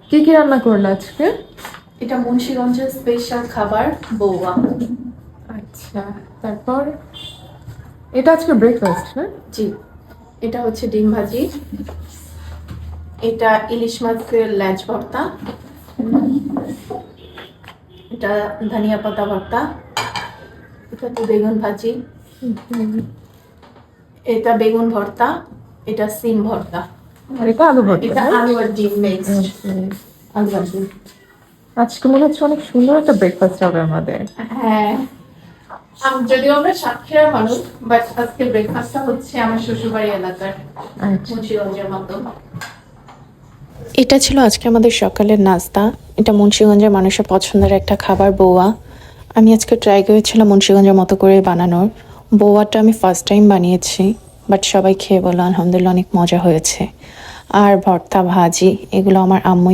কি কি রান্না করলো আজকে? এটা মুন্সিগঞ্জের স্পেশাল খাবার বৌয়া। আচ্ছা, তারপর এটা আজকে ব্রেকফাস্ট না? জি, এটা হচ্ছে ডিম ভাজি, এটা ইলিশ মাছের ল্যাজ ভর্তা, এটা ধনিয়া পাতা ভর্তা, এটা তো বেগুন ভাজি, এটা বেগুন ভর্তা, এটা সিম ভর্তা, আর এটা আলু ভর্তা। এটা আলু আর ডিম মিক্সড। আলু আর ডিম। আজকে মনে হচ্ছে অনেক সুন্দর একটা ব্রেকফাস্ট হবে আমাদের। হ্যাঁ, যদিও আমরা সাতক্ষীরার মানুষ, বাট আজকে ব্রেকফাস্টটা হচ্ছে আমার শ্বশুরবাড়ি এলাকার আচ্ছা, মুন্সিগঞ্জের মতো। এটা ছিল আজকে আমাদের সকালের নাস্তা। এটা মুন্সিগঞ্জের মানুষের পছন্দের একটা খাবার বৌয়া। আমি আজকে ট্রাই করেছিলাম মুন্সিগঞ্জের মতো করে বানানোর। বৌয়াটা আমি ফার্স্ট টাইম বানিয়েছি, বাট সবাই খেয়ে বললো আলহামদুলিল্লাহ অনেক মজা হয়েছে। আর ভর্তা ভাজি এগুলো আমার আম্মু